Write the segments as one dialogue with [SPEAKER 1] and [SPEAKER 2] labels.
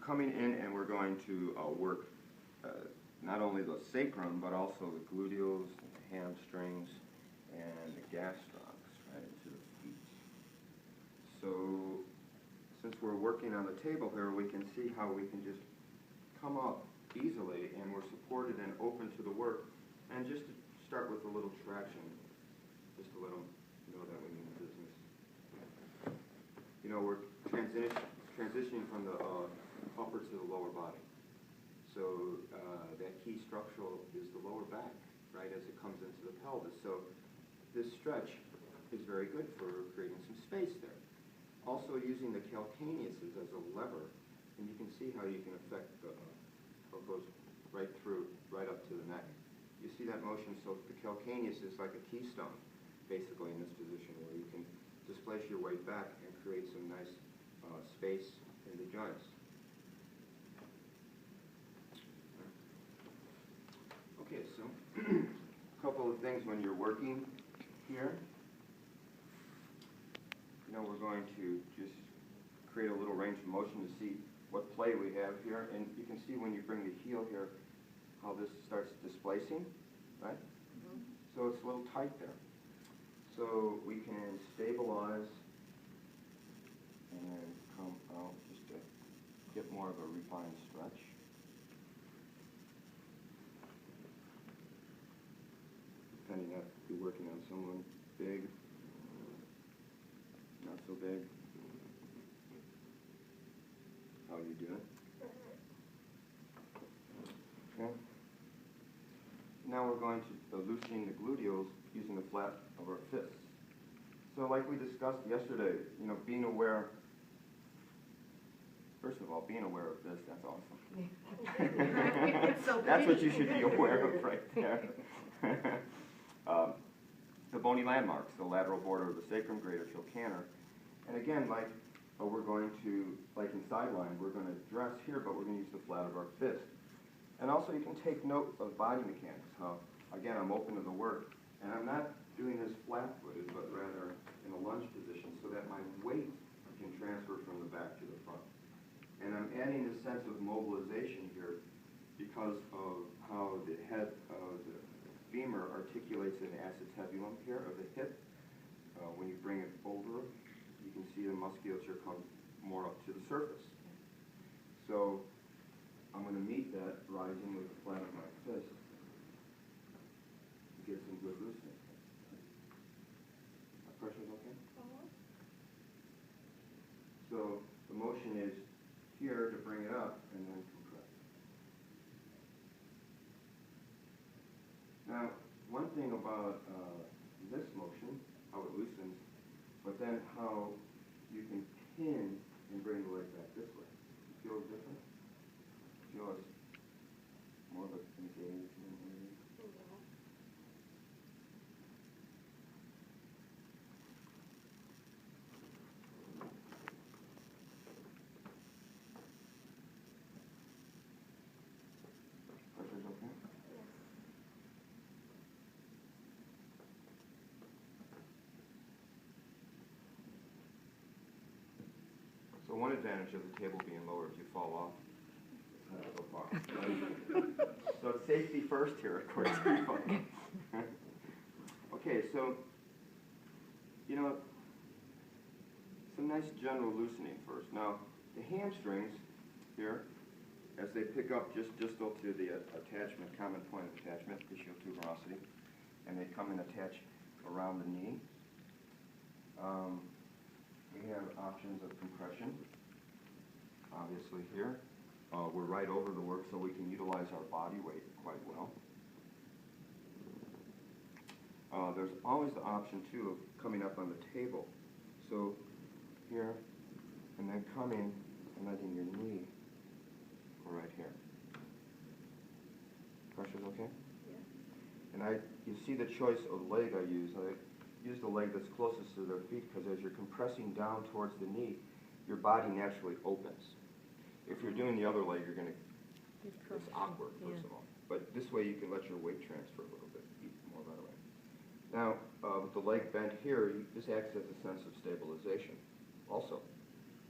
[SPEAKER 1] coming in and we're going to work not only the sacrum, but also the gluteals, the hamstrings, and the gastrocs, right into the feet. So since we're working on the table here, we can see how we can just come up easily, and we're supported and open to the work. And just to start with a little traction, just to let them know that we mean business. You know, we're transitioning from the upper to the lower body. So that key structural is the lower back, right, as it comes into the pelvis. So this stretch is very good for creating some space there. Also using the calcaneuses as a lever, and you can see how you can affect how it goes right through, right up to the neck. You see that motion, so the calcaneus is like a keystone, basically, in this position, where you can displace your weight back and create some nice space in the joints. Okay, so a couple of things when you're working here. You know, we're going to just create a little range of motion to see what play we have here. And you can see when you bring the heel here, how this starts displacing, right? Mm-hmm. So it's a little tight there. So we can stabilize and come out just to get more of a refined stretch. Depending on if you're working on someone big, not so big. How are you doing? Okay. Now we're going to loosening the gluteals using the flat of our fists. So like we discussed yesterday, you know, being aware, first of all, being aware of this, that's awesome.
[SPEAKER 2] So
[SPEAKER 1] that's what you should be aware of right there. The bony landmarks, the lateral border of the sacrum, greater trochanter. And again, like we're going to, like in sideline, we're going to dress here, but we're going to use the flat of our fist. And also you can take note of body mechanics, how, again, I'm open to the work, and I'm not doing this flat-footed, but rather in a lunge position so that my weight can transfer from the back to the front. And I'm adding a sense of mobilization here because of how the head of the femur articulates an acetabulum here of the hip. When you bring it over, you can see the musculature come more up to the surface. So I'm going to meet that rising with the flat of my fist to get some good loosening. My pressure's okay? So the motion is here to bring it up and then compress. Now, one thing about this motion, how it loosens, but then how you can pin and bring the leg back this way. You feel it different? Feel it's more of an engagement. Pressure's okay?
[SPEAKER 2] Yes.
[SPEAKER 1] So one advantage of the table being lower is you fall off. Not so far. So it's safety first here at Cortiva. Okay, so, you know, some nice general loosening first. Now, the hamstrings here, as they pick up just distal to the attachment, common point of attachment, ischial tuberosity, and they come and attach around the knee. We have options of compression, obviously here. We're right over the work, so we can utilize our body weight quite well. There's always the option, too, of coming up on the table. So here, and then coming and letting your knee go right here. Pressure's okay? Yeah. And you see the choice of leg I use. I use the leg that's closest to their feet because as you're compressing down towards the knee, your body naturally opens. If you're doing the other leg, you're going to, it's awkward, first of all. But this way you can let your weight transfer a little bit more that way. Now, with the leg bent here, this acts as a sense of stabilization also.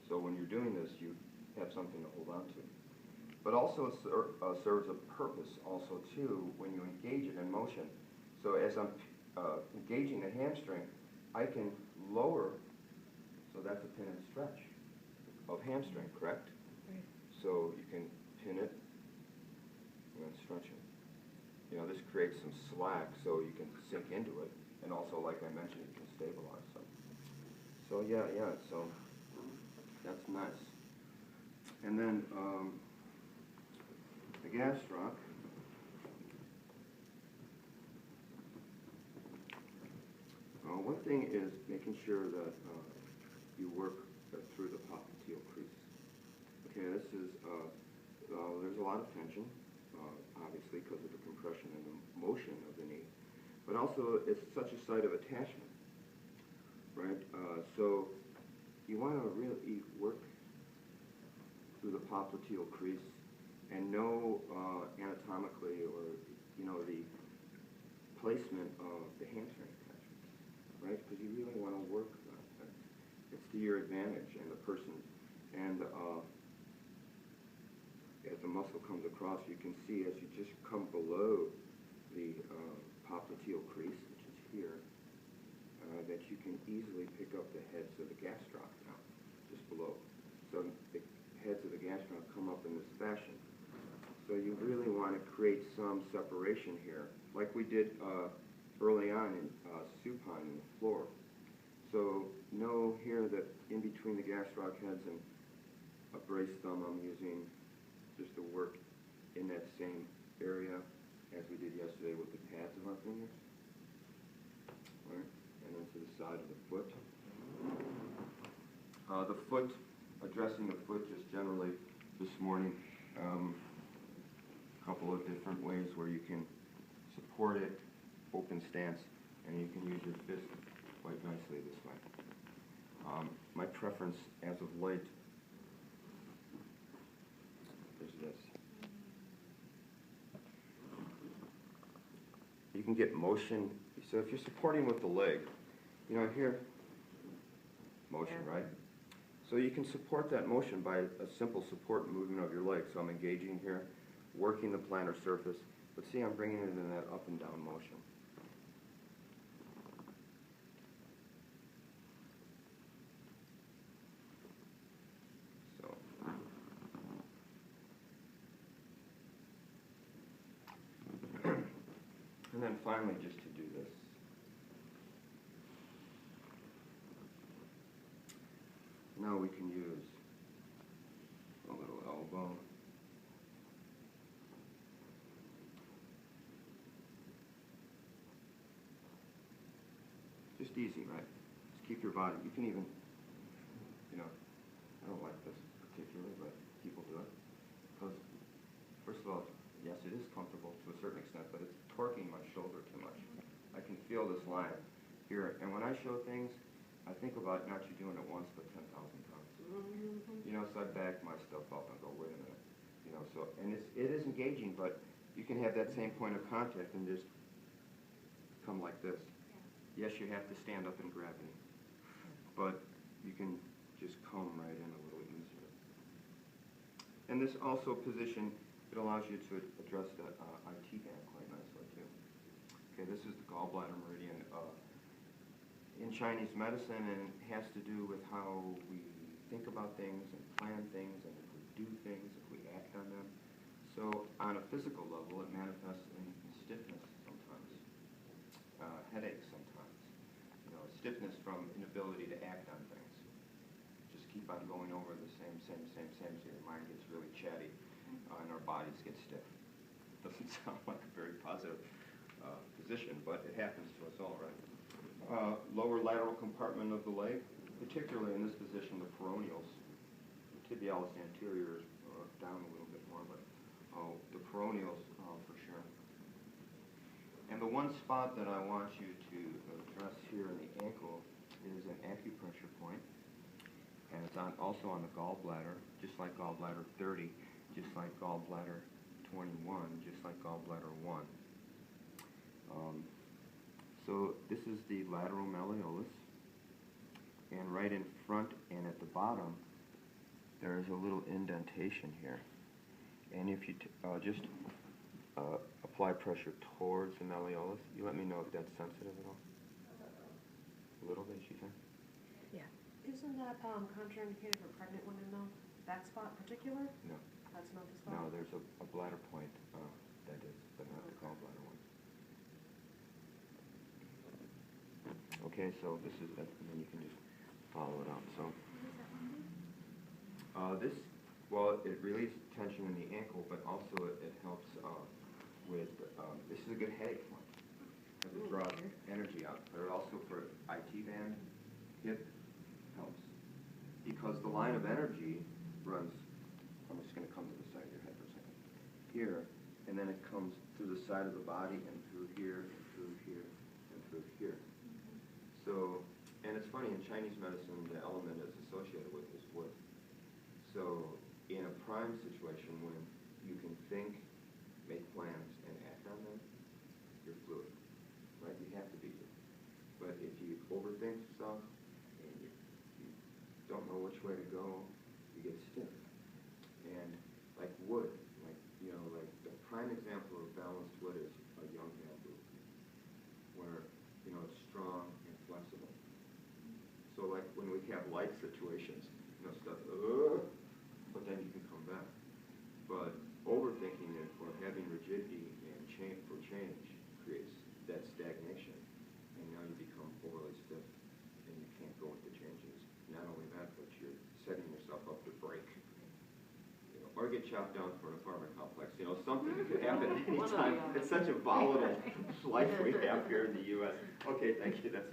[SPEAKER 1] So when you're doing this, you have something to hold on to. But also serves a purpose also too when you engage it in motion. So as I'm engaging the hamstring, I can lower, so that's a pin and stretch of hamstring, correct?
[SPEAKER 2] Right.
[SPEAKER 1] So you can pin it and then stretch it. You know, this creates some slack so you can sink into it, and also, like I mentioned, you can stabilize some. So yeah, so that's nice. And then the gastroc. One thing is making sure that you work through the popliteal crease. Okay, this is, there's a lot of tension, obviously, because of the compression and the motion of the knee. But also, it's such a site of attachment, right? So you want to really work through the popliteal crease and know anatomically, or, you know, the placement of the hamstring attachments, right? Because you really want to work that. It's to your advantage and the person. And as the muscle comes across, you can see as you just come below the popliteal crease, which is here, that you can easily pick up the heads of the gastroc now, just below. So the heads of the gastroc come up in this fashion. So you really want to create some separation here, like we did early on in supine in the floor. So know here that in between the gastroc heads and a braced thumb, I'm using just to work in that same area as we did yesterday with the pads of our fingers. Right? And then to the side of the foot. The foot, addressing the foot just generally this morning, a couple of different ways where you can support it, open stance, and you can use your fist quite nicely this way. My preference as of late is this. You can get motion, so if you're supporting with the leg, you know, here, motion, right? So you can support that motion by a simple support movement of your leg. So I'm engaging here, working the plantar surface, but see, I'm bringing it in that up and down motion. So, and then finally, just to do this. Now we can use a little elbow. Just easy, right? Just keep your body. You can even, you know, I don't like this particularly, but people do it. Because, first of all, yes, it is comfortable to a certain extent, but it's torquing my shoulder too much. I can feel this line here. And when I show things, I think about not you doing it once, but 10,000 times. You know, so I back my stuff up and go, wait a minute. You know, so, and it is engaging, but you can have that same point of contact and just come like this. Yes, you have to stand up in gravity, but you can just come right in a little easier. And this also position, it allows you to address the IT band quite nicely too. Okay, this is the gallbladder meridian in Chinese medicine, and it has to do with how we think about things and plan things, and if we do things, if we act on them. So on a physical level, it manifests in stiffness sometimes, headaches sometimes, you know, stiffness from inability to act on things. Just keep on going over the same, so your mind gets really chatty, and our bodies get stiff. Doesn't sound like a very positive position, but it happens to us all, right? Lower lateral compartment of the leg, particularly in this position, the peroneals, tibialis anterior is down a little bit more, but the peroneals for sure. And the one spot that I want you to address here in the ankle is an acupressure point, and it's also on the gallbladder, just like gallbladder 30, just like gallbladder 21, just like gallbladder 1. So this is the lateral malleolus, and right in front and at the bottom, there's a little indentation here. And if you just apply pressure towards the malleolus, you let me know if that's sensitive at all. A little bit, she said?
[SPEAKER 2] Yeah.
[SPEAKER 3] Isn't that contraindicated for pregnant women though? That spot in particular?
[SPEAKER 1] No.
[SPEAKER 3] That's not the spot?
[SPEAKER 1] No, there's a bladder point that is, but not the gallbladder one. Okay, so this is, and then you can just follow it up. So, this, well, it relieves tension in the ankle, but also it helps with, this is a good headache one, because it draws energy out, but it also for IT band, hip, helps. Because the line of energy runs, I'm just going to come to the side of your head for a second, here, and then it comes through the side of the body and through here, and through here, and through here. So, and it's funny, in Chinese medicine, the element it's associated with is wood. So, in a prime situation, when you can think, make plans, and act on them, you're fluid, right? You have to be. But if you overthink stuff, and you don't know which way to go, you get stiff. And like wood, like, you know, like the prime example of balanced wood is a young bamboo, where, you know, it's strong and flexible. So like when we have life situations, you know, stuff, but then you can come back. But overthinking it or having rigidity and change for change creates that stagnation, and now you become overly stiff, and you can't go with the changes. Not only that, but you're setting yourself up to break, you know, or get chopped down for an apartment complex. You know, something that could happen anytime. It's such a volatile life we have here in the U.S. Okay, thank you. That's